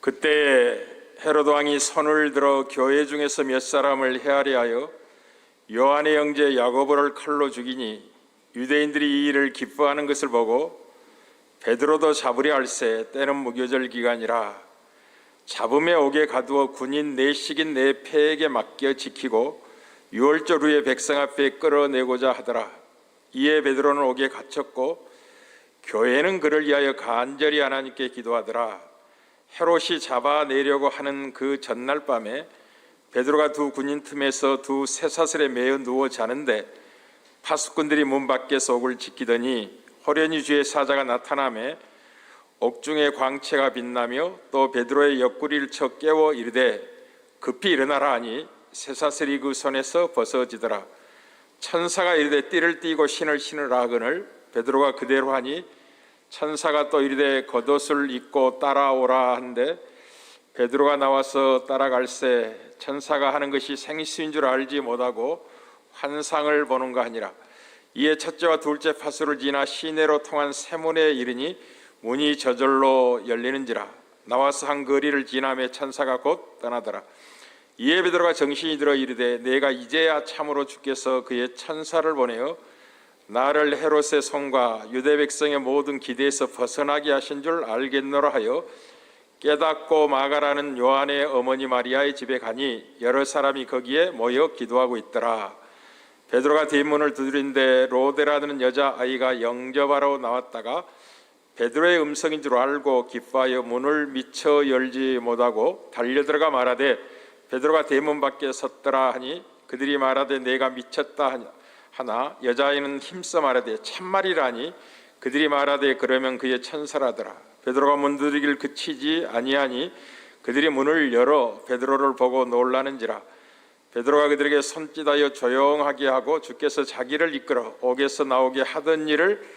그때 헤로드 왕이 손을 들어 교회 중에서 몇 사람을 헤아려 하여 요한의 형제 야고보를 칼로 죽이니 유대인들이 이 일을 기뻐하는 것을 보고 베드로도 잡으려 할세 때는 무교절 기간이라 잡음에 옥에 가두어 군인 내식인 내 폐에게 맡겨 지키고 유월절 후에 백성 앞에 끌어내고자 하더라. 이에 베드로는 옥에 갇혔고 교회는 그를 위하여 간절히 하나님께 기도하더라. 헤롯이 잡아내려고 하는 그 전날 밤에 베드로가 두 군인 틈에서 두 쇠사슬에 매여 누워 자는데 파수꾼들이 문 밖에서 옥을 지키더니 호련히 주의 사자가 나타나매 옥중에 광채가 빛나며 또 베드로의 옆구리를 쳐 깨워 이르되 급히 일어나라 하니 쇠사슬이 그 손에서 벗어지더라. 천사가 이르되 띠를 띠고 신을 신으라 하거늘 베드로가 그대로 하니 천사가 또 이르되 겉옷을 입고 따라오라 한데 베드로가 나와서 따라갈새 천사가 하는 것이 생수인 줄 알지 못하고 환상을 보는가 하니라. 이에 첫째와 둘째 파수를 지나 시내로 통한 세문에 이르니 문이 저절로 열리는지라. 나와서 한 거리를 지나매 천사가 곧 떠나더라. 이에 베드로가 정신이 들어 이르되 내가 이제야 참으로 주께서 그의 천사를 보내어 나를 헤롯의 손과 유대 백성의 모든 기대에서 벗어나게 하신 줄 알겠노라 하여 깨닫고 마가라는 요한의 어머니 마리아의 집에 가니 여러 사람이 거기에 모여 기도하고 있더라. 베드로가 뒷문을 두드린데 로데라는 여자아이가 영접하러 나왔다가 베드로의 음성인 줄 알고 기뻐하여 문을 미처 열지 못하고 달려들어가 말하되 베드로가 대문 밖에 섰더라 하니 그들이 말하되 내가 미쳤다 하나 여자아이는 힘써 말하되 참말이라니 그들이 말하되 그러면 그의 천사라더라. 베드로가 문 두드리기를 그치지 아니하니 그들이 문을 열어 베드로를 보고 놀라는지라. 베드로가 그들에게 손짓하여 조용하게 하고 주께서 자기를 이끌어 옥에서 나오게 하던 일을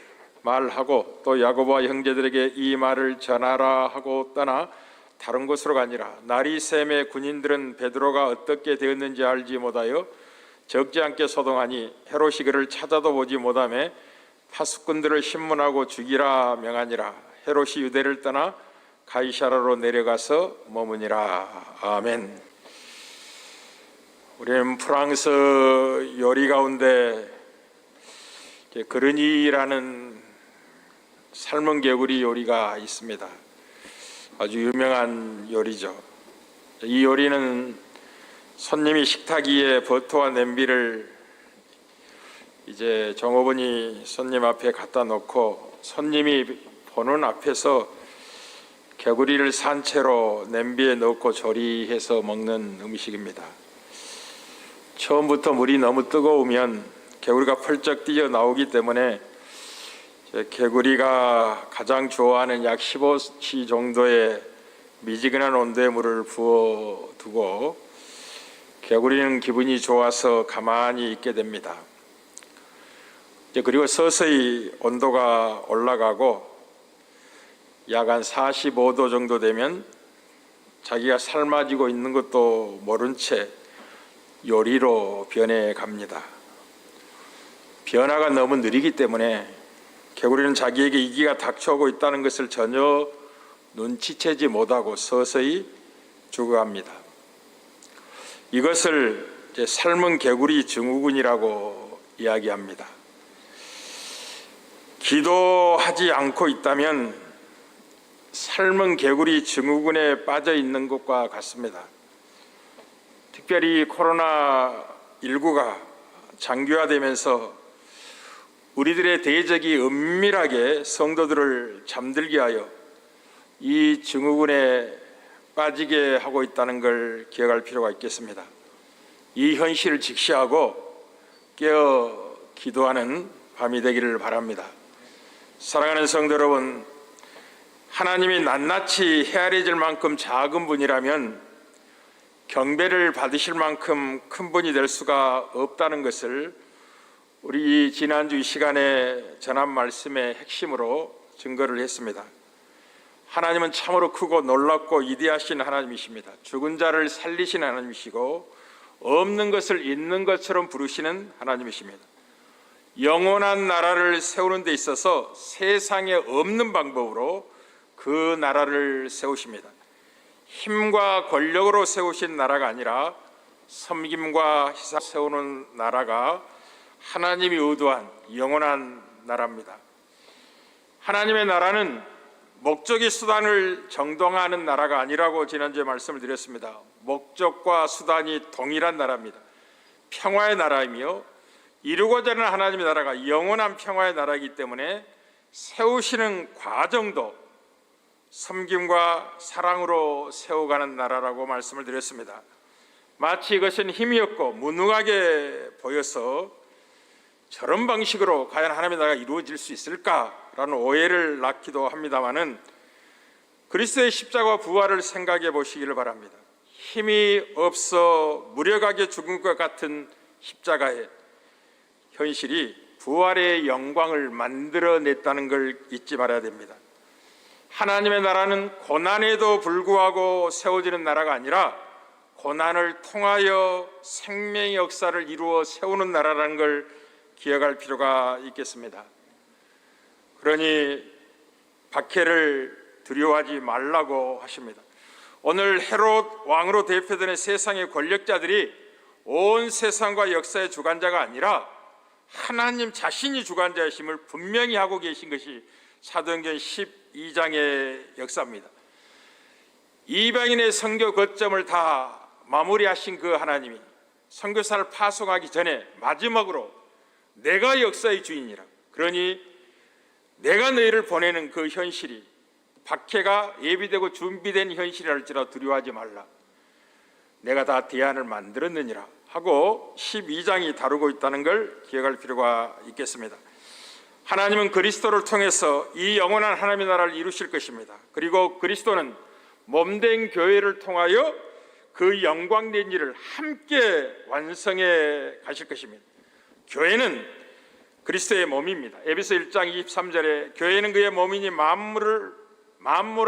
말하고 또 야고보와 형제들에게 이 말을 전하라 하고 떠나 다른 곳으로 가니라. 날이 샘에 군인들은 베드로가 어떻게 되었는지 알지 못하여 적지 않게 소동하니 헤롯이 그를 찾아도 보지 못하매 파수꾼들을 신문하고 죽이라 명하니라. 헤롯이 유대를 떠나 가이사라로 내려가서 머무니라. 아멘. 우리는 프랑스 요리 가운데 그르니라는 삶은 개구리 요리가 있습니다. 아주 유명한 요리죠. 이 요리는 손님이 식탁 위에 버터와 냄비를 이제 종업원이 손님 앞에 갖다 놓고 손님이 보는 앞에서 개구리를 산 채로 냄비에 넣고 조리해서 먹는 음식입니다. 처음부터 물이 너무 뜨거우면 개구리가 펄쩍 뛰어 나오기 때문에 개구리가 가장 좋아하는 약 15시 정도의 미지근한 온도의 물을 부어두고 개구리는 기분이 좋아서 가만히 있게 됩니다. 그리고 서서히 온도가 올라가고 약 한 45도 정도 되면 자기가 삶아지고 있는 것도 모른 채 요리로 변해 갑니다. 변화가 너무 느리기 때문에 개구리는 자기에게 위기가 닥쳐오고 있다는 것을 전혀 눈치채지 못하고 서서히 죽어갑니다. 이것을 삶은 개구리 증후군이라고 이야기합니다. 기도하지 않고 있다면 삶은 개구리 증후군에 빠져 있는 것과 같습니다. 특별히 코로나19가 장기화되면서 우리들의 대적이 은밀하게 성도들을 잠들게 하여 이 증후군에 빠지게 하고 있다는 걸 기억할 필요가 있겠습니다. 이 현실을 직시하고 깨어 기도하는 밤이 되기를 바랍니다. 사랑하는 성도 여러분, 하나님이 낱낱이 헤아려질 만큼 작은 분이라면 경배를 받으실 만큼 큰 분이 될 수가 없다는 것을 우리 지난주 이 시간에 전한 말씀의 핵심으로 증거를 했습니다. 하나님은 참으로 크고 놀랍고 위대하신 하나님이십니다. 죽은 자를 살리시는 하나님이시고 없는 것을 있는 것처럼 부르시는 하나님이십니다. 영원한 나라를 세우는 데 있어서 세상에 없는 방법으로 그 나라를 세우십니다. 힘과 권력으로 세우신 나라가 아니라 섬김과 희생 세우는 나라가 하나님이 의도한 영원한 나라입니다. 하나님의 나라는 목적이 수단을 정당화하는 나라가 아니라고 지난주에 말씀을 드렸습니다. 목적과 수단이 동일한 나라입니다. 평화의 나라이며 이루고자 하는 하나님의 나라가 영원한 평화의 나라이기 때문에 세우시는 과정도 섬김과 사랑으로 세워가는 나라라고 말씀을 드렸습니다. 마치 이것은 힘이 없고 무능하게 보여서 저런 방식으로 과연 하나님의 나라가 이루어질 수 있을까라는 오해를 낳기도 합니다마는 그리스도의 십자가와 부활을 생각해 보시기를 바랍니다. 힘이 없어 무력하게 죽은 것 같은 십자가의 현실이 부활의 영광을 만들어냈다는 걸 잊지 말아야 됩니다. 하나님의 나라는 고난에도 불구하고 세워지는 나라가 아니라 고난을 통하여 생명의 역사를 이루어 세우는 나라라는 걸 기억할 필요가 있겠습니다. 그러니 박해를 두려워하지 말라고 하십니다. 오늘 헤롯 왕으로 대표되는 세상의 권력자들이 온 세상과 역사의 주관자가 아니라 하나님 자신이 주관자이심을 분명히 하고 계신 것이 사도행전 12장의 역사입니다. 이방인의 선교 거점을 다 마무리하신 그 하나님이 선교사를 파송하기 전에 마지막으로 내가 역사의 주인이라, 그러니 내가 너희를 보내는 그 현실이 박해가 예비되고 준비된 현실이라 할지라도 두려워하지 말라, 내가 다 대안을 만들었느니라 하고 12장이 다루고 있다는 걸 기억할 필요가 있겠습니다. 하나님은 그리스도를 통해서 이 영원한 하나님의 나라를 이루실 것입니다. 그리고 그리스도는 몸된 교회를 통하여 그 영광된 일을 함께 완성해 가실 것입니다. 교회는 그리스도의 몸입니다. 에베소 1장 23절에 교회는 그의 몸이니 만물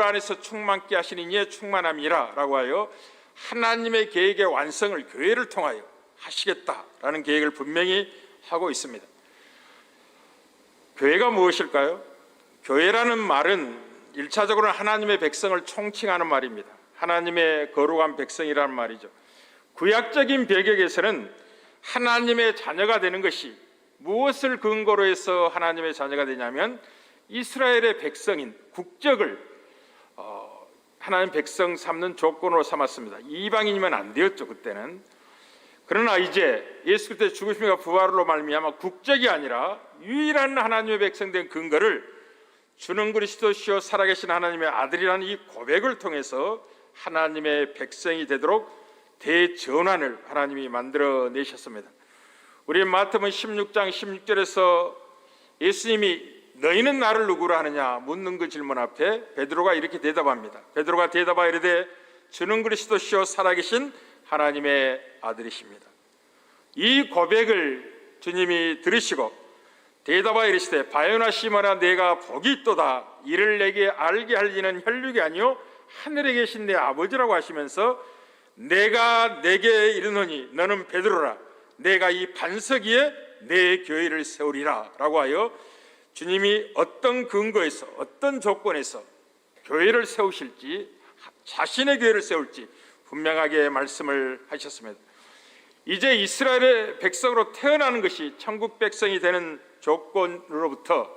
안에서 충만케 하시는 이의 충만함이라 라고 하여 하나님의 계획의 완성을 교회를 통하여 하시겠다라는 계획을 분명히 하고 있습니다. 교회가 무엇일까요? 교회라는 말은 1차적으로는 하나님의 백성을 총칭하는 말입니다. 하나님의 거룩한 백성이라는 말이죠. 구약적인 배경에서는 하나님의 자녀가 되는 것이 무엇을 근거로 해서 하나님의 자녀가 되냐면 이스라엘의 백성인 국적을 하나님 백성 삼는 조건으로 삼았습니다. 이방인이면 안 되었죠, 그때는. 그러나 이제 예수 그리스도의 죽으심과 부활로 말미암아 국적이 아니라 유일한 하나님의 백성된 근거를 주는 그리스도시요 살아계신 하나님의 아들이라는 이 고백을 통해서 하나님의 백성이 되도록 대전환을 하나님이 만들어내셨습니다. 우리 마태복음 16장 16절에서 예수님이 너희는 나를 누구로 하느냐 묻는 그 질문 앞에 베드로가 이렇게 대답합니다. 베드로가 대답하여 이르되 주는 그리스도시요 살아계신 하나님의 아들이십니다. 이 고백을 주님이 들으시고 대답하여 이르시되 바요나 시몬아 내가 복이 있도다 이를 내게 알게 할 이는 혈육이 아니요 하늘에 계신 내 아버지라고 하시면서 내가 내게 이르노니 너는 베드로라 내가 이 반석 위에 내 교회를 세우리라 라고 하여 주님이 어떤 근거에서 어떤 조건에서 교회를 세우실지 자신의 교회를 세울지 분명하게 말씀을 하셨습니다. 이제 이스라엘의 백성으로 태어나는 것이 천국 백성이 되는 조건으로부터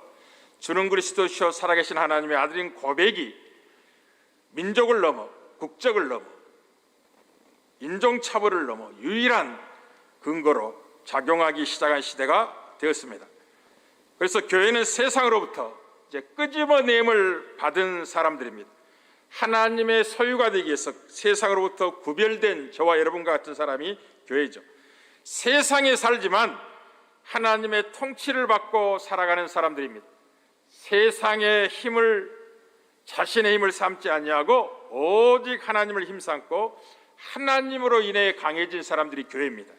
주는 그리스도시요 살아계신 하나님의 아들인 고백이 민족을 넘어 국적을 넘어 인종차별을 넘어 유일한 근거로 작용하기 시작한 시대가 되었습니다. 그래서 교회는 세상으로부터 이제 끄집어냄을 받은 사람들입니다. 하나님의 소유가 되기 위해서 세상으로부터 구별된 저와 여러분과 같은 사람이 교회죠. 세상에 살지만 하나님의 통치를 받고 살아가는 사람들입니다. 세상의 힘을 자신의 힘을 삼지 아니하고 오직 하나님을 힘삼고 하나님으로 인해 강해진 사람들이 교회입니다.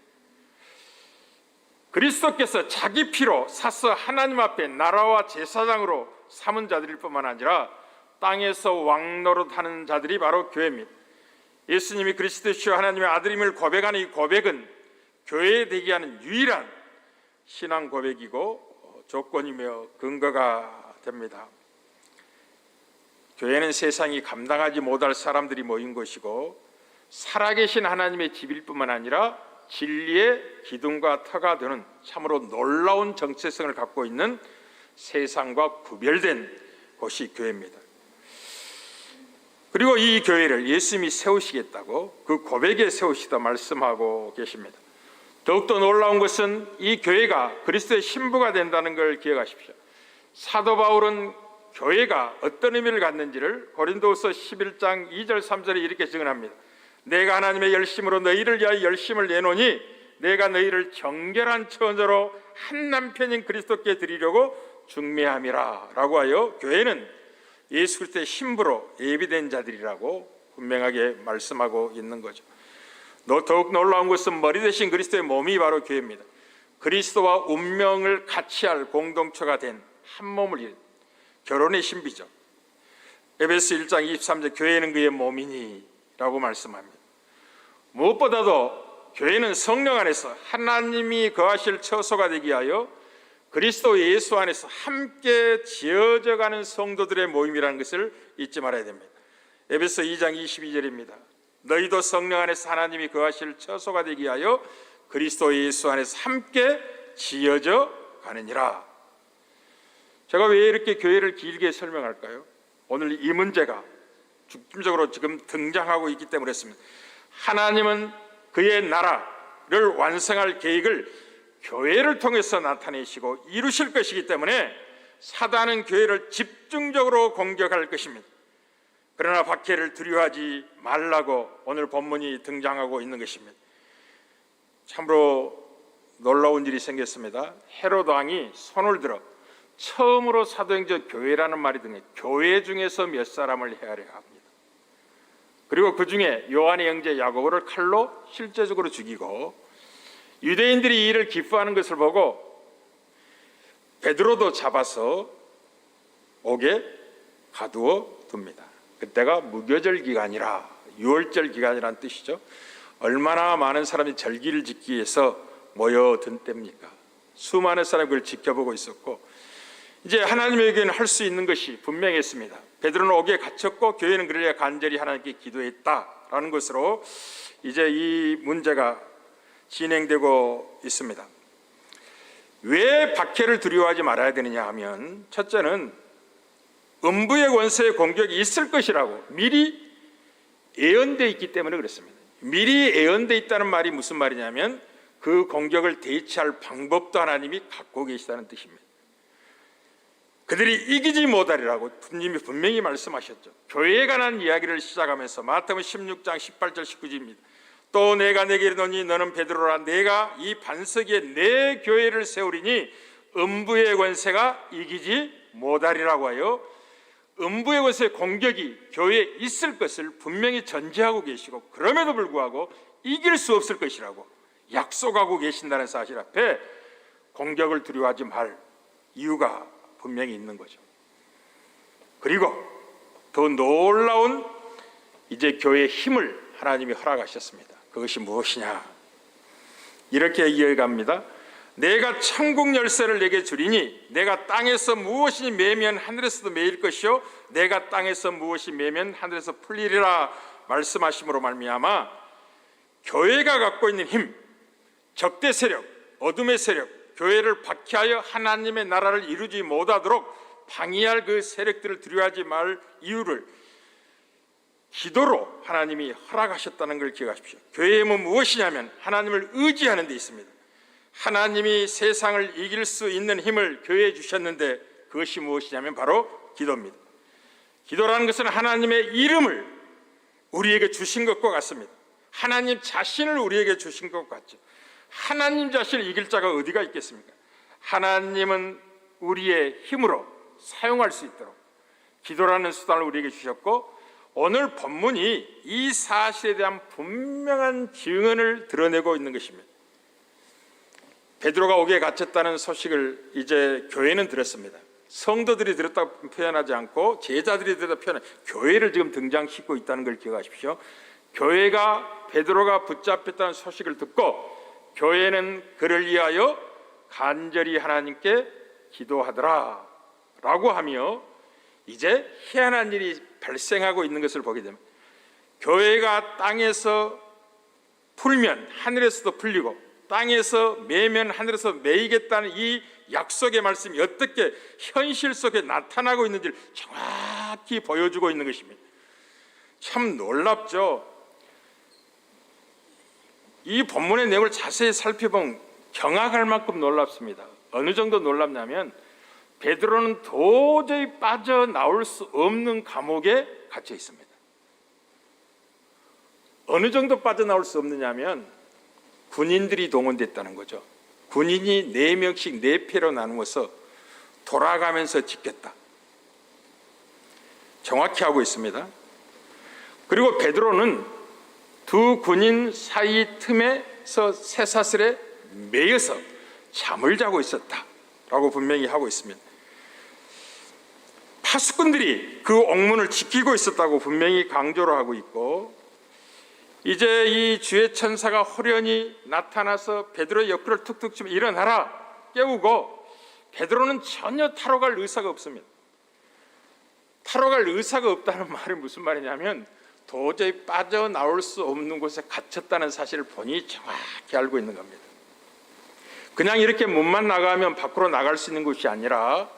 그리스도께서 자기 피로 사서 하나님 앞에 나라와 제사장으로 삼은 자들일 뿐만 아니라 땅에서 왕노릇하는 자들이 바로 교회입니다. 예수님이 그리스도시요 하나님의 아들임을 고백하는 이 고백은 교회에 되게 하는 유일한 신앙 고백이고 조건이며 근거가 됩니다. 교회는 세상이 감당하지 못할 사람들이 모인 것이고 살아계신 하나님의 집일 뿐만 아니라 진리의 기둥과 터가 되는 참으로 놀라운 정체성을 갖고 있는 세상과 구별된 곳이 교회입니다. 그리고 이 교회를 예수님이 세우시겠다고 그 고백에 세우시다 말씀하고 계십니다. 더욱더 놀라운 것은 이 교회가 그리스도의 신부가 된다는 걸 기억하십시오. 사도 바울은 교회가 어떤 의미를 갖는지를 고린도후서 11장 2절 3절에 이렇게 증언합니다. 내가 하나님의 열심으로 너희를 위하여 열심을 내노니 내가 너희를 정결한 처녀로 한 남편인 그리스도께 드리려고 중매함이라 라고 하여 교회는 예수 그리스도의 신부로 예비된 자들이라고 분명하게 말씀하고 있는 거죠. 더욱 놀라운 것은 머리 대신 그리스도의 몸이 바로 교회입니다. 그리스도와 운명을 같이 할 공동체가 된 한 몸을 이룬 결혼의 신비죠. 에베소 1장 23절 교회는 그의 몸이니 라고 말씀합니다. 무엇보다도 교회는 성령 안에서 하나님이 거하실 처소가 되기 위하여 그리스도 예수 안에서 함께 지어져가는 성도들의 모임이라는 것을 잊지 말아야 됩니다. 에베소 2장 22절입니다. 너희도 성령 안에서 하나님이 거하실 처소가 되기 위하여 그리스도 예수 안에서 함께 지어져 가느니라. 제가 왜 이렇게 교회를 길게 설명할까요? 오늘 이 문제가 중심적으로 지금 등장하고 있기 때문에 그렇습니다. 하나님은 그의 나라를 완성할 계획을 교회를 통해서 나타내시고 이루실 것이기 때문에 사단은 교회를 집중적으로 공격할 것입니다. 그러나 박해를 두려워하지 말라고 오늘 본문이 등장하고 있는 것입니다. 참으로 놀라운 일이 생겼습니다. 헤로드 왕이 손을 들어 처음으로 사도행전 교회라는 말이 등에 교회 중에서 몇 사람을 헤아려 합니다. 그리고 그 중에 요한의 형제 야고보를 칼로 실제적으로 죽이고 유대인들이 이 일을 기뻐하는 것을 보고 베드로도 잡아서 옥에 가두어 둡니다. 그때가 무교절 기간이라 유월절 기간이라는 뜻이죠. 얼마나 많은 사람이 절기를 지키기 위해서 모여든 때입니까? 수많은 사람이 그걸 지켜보고 있었고 이제 하나님에게는 할 수 있는 것이 분명했습니다. 베드로는 옥에 갇혔고 교회는 그러려 간절히 하나님께 기도했다라는 것으로 이제 이 문제가 진행되고 있습니다. 왜 박해를 두려워하지 말아야 되느냐 하면 첫째는 음부의 권세의 공격이 있을 것이라고 미리 예언되어 있기 때문에 그렇습니다. 미리 예언되어 있다는 말이 무슨 말이냐면 그 공격을 대처할 방법도 하나님이 갖고 계시다는 뜻입니다. 그들이 이기지 못하리라고 분명히 말씀하셨죠. 교회에 관한 이야기를 시작하면서 마태복음 16장 18절 19절입니다. 또 내가 내게 이르노니 너는 베드로라 내가 이 반석에 내 교회를 세우리니 음부의 권세가 이기지 못하리라고 하여 음부의 권세의 공격이 교회에 있을 것을 분명히 전제하고 계시고 그럼에도 불구하고 이길 수 없을 것이라고 약속하고 계신다는 사실 앞에 공격을 두려워하지 말 이유가 분명히 있는 거죠. 그리고 더 놀라운 이제 교회의 힘을 하나님이 허락하셨습니다. 그것이 무엇이냐? 이렇게 이어갑니다. 내가 천국 열쇠를 내게 주리니 내가 땅에서 무엇이 매면 하늘에서도 매일 것이요 내가 땅에서 무엇이 매면 하늘에서 풀리리라 말씀하심으로 말미암아 교회가 갖고 있는 힘, 적대 세력, 어둠의 세력, 교회를 박해하여 하나님의 나라를 이루지 못하도록 방해할 그 세력들을 두려워하지 말 이유를 기도로 하나님이 허락하셨다는 걸 기억하십시오. 교회의 힘은 무엇이냐면 하나님을 의지하는 데 있습니다. 하나님이 세상을 이길 수 있는 힘을 교회에 주셨는데 그것이 무엇이냐면 바로 기도입니다. 기도라는 것은 하나님의 이름을 우리에게 주신 것과 같습니다. 하나님 자신을 우리에게 주신 것 같죠. 하나님 자신을 이길 자가 어디가 있겠습니까? 하나님은 우리의 힘으로 사용할 수 있도록 기도라는 수단을 우리에게 주셨고 오늘 본문이 이 사실에 대한 분명한 증언을 드러내고 있는 것입니다. 베드로가 옥에 갇혔다는 소식을 이제 교회는 들었습니다. 성도들이 들었다고 표현하지 않고 제자들이 들었다고 표현해 교회를 지금 등장시키고 있다는 걸 기억하십시오. 교회가 베드로가 붙잡혔다는 소식을 듣고 교회는 그를 위하여 간절히 하나님께 기도하더라 라고 하며 이제 희한한 일이 발생하고 있는 것을 보게 됩니다. 교회가 땅에서 풀면 하늘에서도 풀리고 땅에서 매면 하늘에서 매이겠다는 이 약속의 말씀이 어떻게 현실 속에 나타나고 있는지를 정확히 보여주고 있는 것입니다. 참 놀랍죠. 이 본문의 내용을 자세히 살펴보면 경악할 만큼 놀랍습니다. 어느 정도 놀랍냐면 베드로는 도저히 빠져나올 수 없는 감옥에 갇혀 있습니다. 어느 정도 빠져나올 수 없느냐면 군인들이 동원됐다는 거죠. 군인이 4명씩 4패로 나누어서 돌아가면서 지켰다. 정확히 하고 있습니다. 그리고 베드로는 두 군인 사이 틈에서 쇠사슬에 매여서 잠을 자고 있었다라고 분명히 하고 있습니다. 파수꾼들이 그 옥문을 지키고 있었다고 분명히 강조를 하고 있고, 이제 이 주의 천사가 호련히 나타나서 베드로의 옆구리를 툭툭 치며 일어나라 깨우고, 베드로는 전혀 타로 갈 의사가 없습니다. 타로 갈 의사가 없다는 말이 무슨 말이냐면 도저히 빠져나올 수 없는 곳에 갇혔다는 사실을 본인이 정확히 알고 있는 겁니다. 그냥 이렇게 문만 나가면 밖으로 나갈 수 있는 곳이 아니라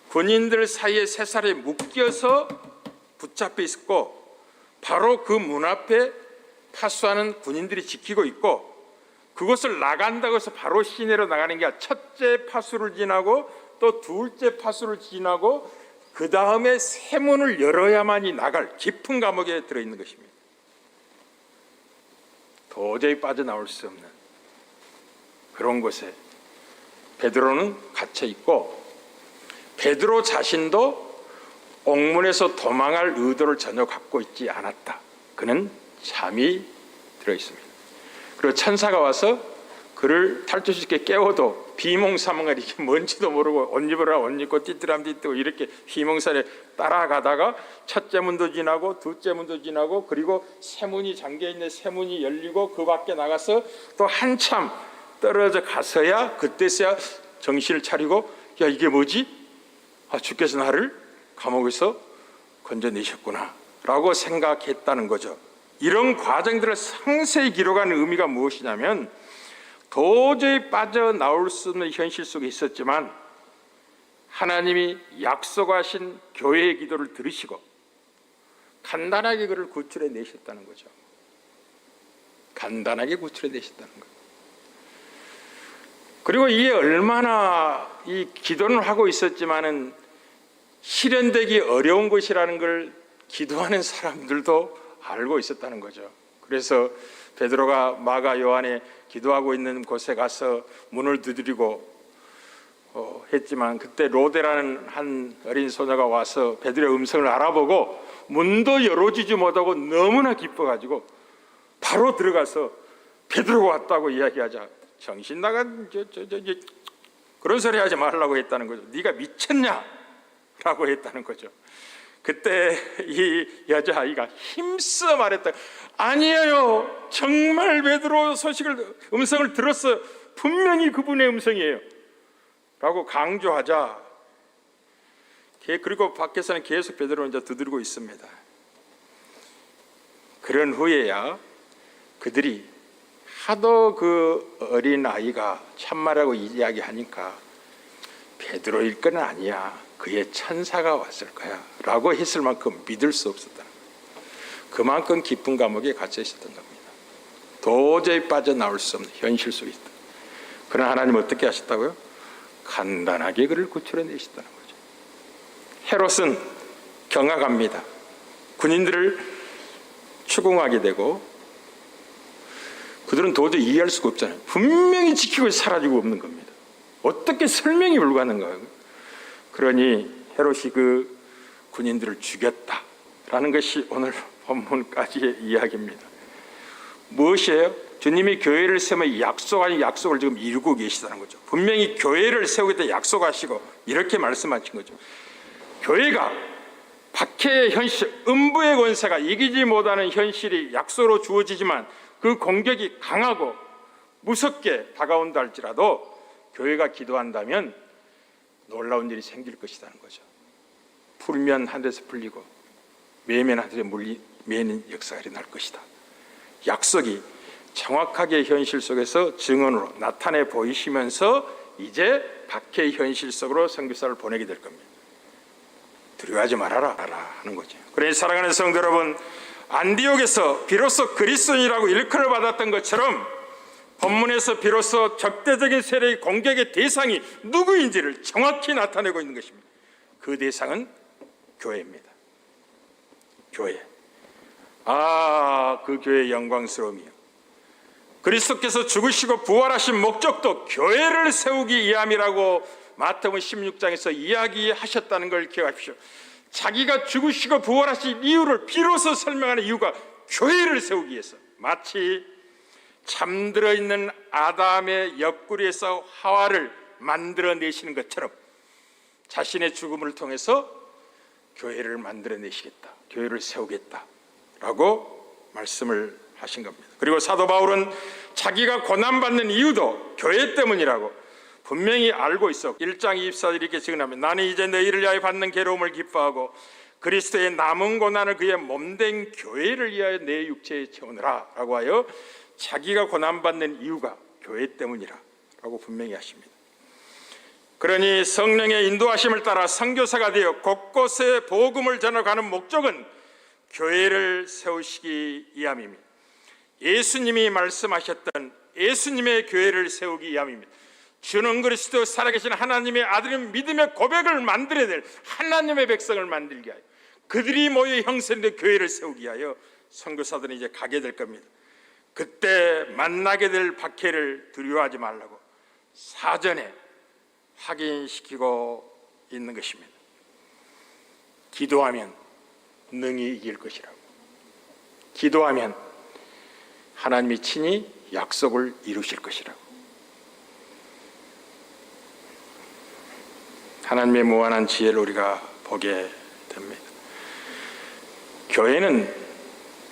군인들 사이에 쇠사슬에 묶여서 붙잡혀 있었고, 바로 그 문 앞에 파수하는 군인들이 지키고 있고, 그것을 나간다고 해서 바로 시내로 나가는 게 아니라 첫째 파수를 지나고 또 둘째 파수를 지나고 그 다음에 새 문을 열어야만이 나갈 깊은 감옥에 들어있는 것입니다. 도저히 빠져나올 수 없는 그런 곳에 베드로는 갇혀 있고, 베드로 자신도 옥문에서 도망할 의도를 전혀 갖고 있지 않았다. 그는 잠이 들어 있습니다. 그리고 천사가 와서 그를 탈주시켜 깨워도 비몽사몽하게 이게 뭔지도 모르고 옷 입으라 옷 입고 띠띠람 띠띠고 이렇게 비몽사에 따라가다가 첫째 문도 지나고 둘째 문도 지나고, 그리고 새 문이 잠겨있는 새 문이 열리고 그 밖에 나가서 또 한참 떨어져 가서야 그때서야 정신을 차리고, 야 이게 뭐지? 주께서 나를 감옥에서 건져내셨구나 라고 생각했다는 거죠. 이런 과정들을 상세히 기록하는 의미가 무엇이냐면, 도저히 빠져나올 수 없는 현실 속에 있었지만 하나님이 약속하신 교회의 기도를 들으시고 간단하게 그를 구출해 내셨다는 거죠. 간단하게 구출해 내셨다는 거예요. 그리고 이게 얼마나 이 기도는 하고 있었지만은 실현되기 어려운 것이라는 걸 기도하는 사람들도 알고 있었다는 거죠. 그래서 베드로가 마가 요한에 기도하고 있는 곳에 가서 문을 두드리고 했지만, 그때 로데라는 한 어린 소녀가 와서 베드로의 음성을 알아보고 문도 열어주지 못하고 너무나 기뻐가지고 바로 들어가서 베드로가 왔다고 이야기하자, 정신 나간 그런 소리 하지 말라고 했다는 거죠. 네가 미쳤냐? 라고 했다는 거죠. 그때 이 여자아이가 힘써 말했다. 아니에요. 정말 베드로 음성을 들었어요. 분명히 그분의 음성이에요. 라고 강조하자, 그리고 밖에서는 계속 베드로는 이제 두드리고 있습니다. 그런 후에야 그들이 하도 그 어린 아이가 참말하고 이야기하니까 베드로일 건 아니야, 그의 천사가 왔을 거야 라고 했을 만큼 믿을 수 없었다. 그만큼 깊은 감옥에 갇혀 있었던 겁니다. 도저히 빠져나올 수 없는 현실 속에 있다. 그러나 하나님 어떻게 하셨다고요? 간단하게 그를 구출해 내셨다는 거죠. 헤롯은 경악합니다. 군인들을 추궁하게 되고, 그들은 도저히 이해할 수가 없잖아요. 분명히 지키고 사라지고 없는 겁니다. 어떻게 설명이 불가능한가요? 그러니 헤롯이 그 군인들을 죽였다라는 것이 오늘 본문까지의 이야기입니다. 무엇이에요? 주님이 교회를 세우며 약속한 약속을 지금 이루고 계시다는 거죠. 분명히 교회를 세우겠다 약속하시고 이렇게 말씀하신 거죠. 교회가 박해의 현실, 음부의 권세가 이기지 못하는 현실이 약속으로 주어지지만 그 공격이 강하고 무섭게 다가온다 할지라도 교회가 기도한다면 놀라운 일이 생길 것이라는 거죠. 풀면 하늘에서 풀리고 매면한테 매는 역사가 일어날 것이다. 약속이 정확하게 현실 속에서 증언으로 나타내 보이시면서 이제 박해의 현실 속으로 선교사를 보내게 될 겁니다. 두려워하지 말아라 하는 거죠. 그러니 사랑하는 성도 여러분, 안디옥에서 비로소 그리스도인이라고 일컬을 받았던 것처럼 본문에서 비로소 적대적인 세력의 공격의 대상이 누구인지를 정확히 나타내고 있는 것입니다. 그 대상은 교회입니다. 교회. 그 교회의 영광스러움이요. 그리스도께서 죽으시고 부활하신 목적도 교회를 세우기 위함이라고 마태복음 16장에서 이야기하셨다는 걸 기억하십시오. 자기가 죽으시고 부활하신 이유를 비로소 설명하는 이유가 교회를 세우기 위해서, 마치 잠들어 있는 아담의 옆구리에서 하와를 만들어내시는 것처럼 자신의 죽음을 통해서 교회를 만들어내시겠다, 교회를 세우겠다라고 말씀을 하신 겁니다. 그리고 사도 바울은 자기가 고난받는 이유도 교회 때문이라고 분명히 알고 있어 1장 24절 이렇게 증언합니다. 나는 이제 너희를 위하여 받는 괴로움을 기뻐하고 그리스도의 남은 고난을 그의 몸된 교회를 위하여 내 육체에 채우느라 라고 하여 자기가 고난받는 이유가 교회 때문이라 라고 분명히 하십니다. 그러니 성령의 인도하심을 따라 선교사가 되어 곳곳에 복음을 전하가는 목적은 교회를 세우시기 위함입니다. 예수님이 말씀하셨던 예수님의 교회를 세우기 위함입니다. 주는 그리스도 살아계신 하나님의 아들인 믿음의 고백을 만들어낼 하나님의 백성을 만들게 하여 그들이 모여 형성된 교회를 세우기 위하여 선교사들은 이제 가게 될 겁니다. 그때 만나게 될 박해를 두려워하지 말라고 사전에 확인시키고 있는 것입니다. 기도하면 능히 이길 것이라고. 기도하면 하나님이 친히 약속을 이루실 것이라고. 하나님의 무한한 지혜를 우리가 보게 됩니다. 교회는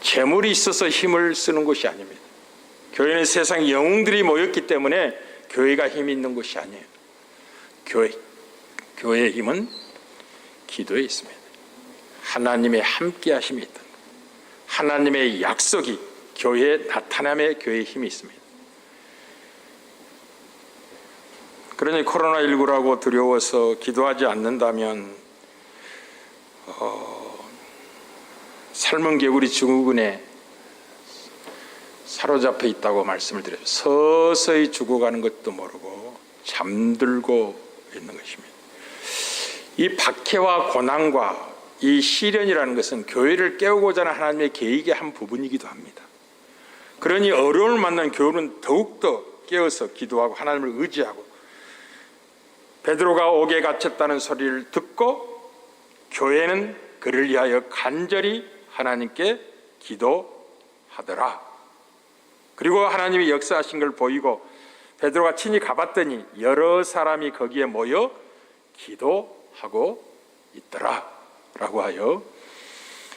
재물이 있어서 힘을 쓰는 것이 아닙니다. 교회는 세상 영웅들이 모였기 때문에 교회가 힘이 있는 것이 아니에요. 교회의 힘은 기도에 있습니다. 하나님의 함께 하심이 있다. 하나님의 약속이 교회에 나타남에 교회의 힘이 있습니다. 그러니 코로나19라고 두려워서 기도하지 않는다면 삶은 개구리 증후군에 사로잡혀 있다고 말씀을 드려요. 서서히 죽어가는 것도 모르고 잠들고 있는 것입니다. 이 박해와 고난과 이 시련이라는 것은 교회를 깨우고자 하는 하나님의 계획의 한 부분이기도 합니다. 그러니 어려움을 만난 교회는 더욱더 깨어서 기도하고 하나님을 의지하고 베드로가 옥에 갇혔다는 소리를 듣고 교회는 그를 위하여 간절히 하나님께 기도하더라. 그리고 하나님이 역사하신 걸 보이고 베드로가 친히 가봤더니 여러 사람이 거기에 모여 기도하고 있더라 라고 하여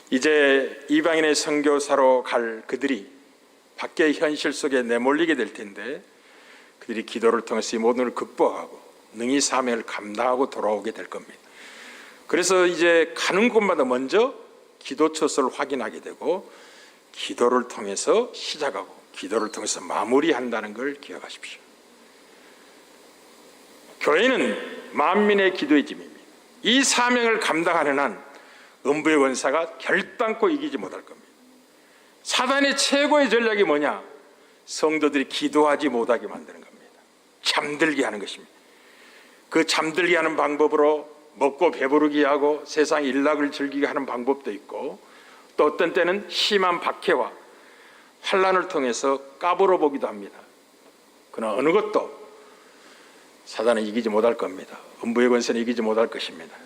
이제 이방인의 선교사로 갈 그들이 밖의 현실 속에 내몰리게 될 텐데 그들이 기도를 통해서 이 모든 걸 극복하고 능히 사명을 감당하고 돌아오게 될 겁니다. 그래서 이제 가는 곳마다 먼저 기도 처소를 확인하게 되고 기도를 통해서 시작하고 기도를 통해서 마무리한다는 걸 기억하십시오. 교회는 만민의 기도의 짐입니다. 이 사명을 감당하는 한 음부의 권사가 결단코 이기지 못할 겁니다. 사단의 최고의 전략이 뭐냐? 성도들이 기도하지 못하게 만드는 겁니다. 잠들게 하는 것입니다. 그 잠들게 하는 방법으로 먹고 배부르게 하고 세상 일락을 즐기게 하는 방법도 있고 또 어떤 때는 심한 박해와 환난을 통해서 까불어 보기도 합니다. 그러나 어느 것도 사단은 이기지 못할 겁니다. 음부의 권세는 이기지 못할 것입니다.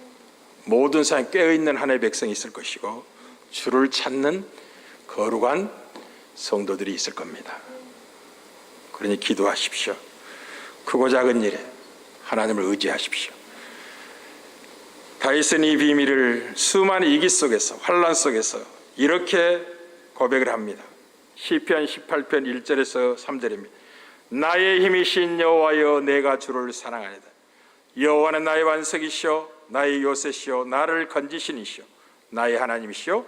모든 사람이 깨어있는 하나님의 백성이 있을 것이고 주를 찾는 거룩한 성도들이 있을 겁니다. 그러니 기도하십시오. 크고 작은 일에 하나님을 의지하십시오. 다윗은 이 비밀을 수많은 위기 속에서 환난 속에서 이렇게 고백을 합니다. 시편 18편 1절에서 3절입니다. 나의 힘이신 여호와여 내가 주를 사랑하리다. 여호와는 나의 반석이시오 나의 요새시오 나를 건지시니시오 나의 하나님이시오.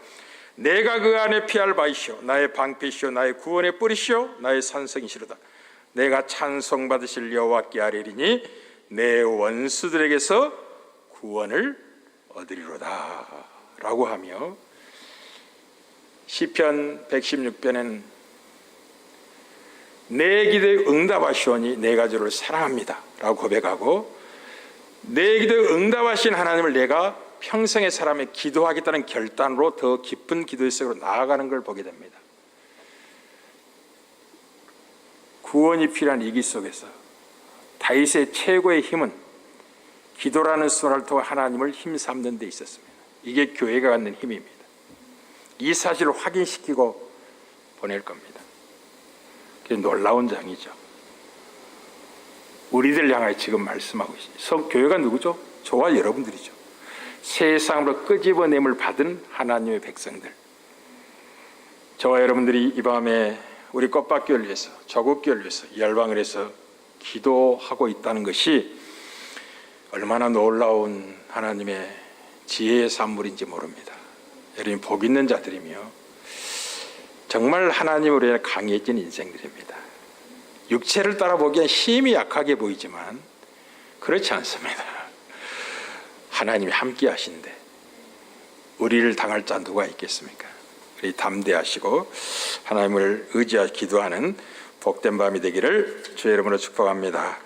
내가 그 안에 피할 바이시오. 나의 방패시오. 나의 구원의 뿌리시오. 나의 산성이시로다. 내가 찬송받으실 여호와께 아뢰리니 내 원수들에게서 구원을 얻으리로다 라고 하며, 시편 116편에는 내 기도에 응답하시오니 내가 주를 사랑합니다 라고 고백하고, 내 기도에 응답하신 하나님을 내가 평생의 사람에 기도하겠다는 결단으로 더 깊은 기도의 속으로 나아가는 걸 보게 됩니다. 구원이 필요한 위기 속에서 다윗의 최고의 힘은 기도라는 수단을 통해 하나님을 힘삼는 데 있었습니다. 이게 교회가 갖는 힘입니다. 이 사실을 확인시키고 보낼 겁니다. 그게 놀라운 장이죠. 우리들 향하여 지금 말씀하고 있습니다. 교회가 누구죠? 저와 여러분들이죠. 세상으로 끄집어냄을 받은 하나님의 백성들. 저와 여러분들이 이 밤에 우리 꽃밭교회를 위해서, 조국교회를 위해서, 열방을 위해서 기도하고 있다는 것이 얼마나 놀라운 하나님의 지혜의 산물인지 모릅니다. 여러분, 복 있는 자들이며 정말 하나님으로 인해 강해진 인생들입니다. 육체를 따라 보기엔 힘이 약하게 보이지만 그렇지 않습니다. 하나님이 함께 하신데 우리를 당할 자 누가 있겠습니까? 우리 담대하시고 하나님을 의지하여 기도하는 복된 밤이 되기를 주의 이름으로 축복합니다.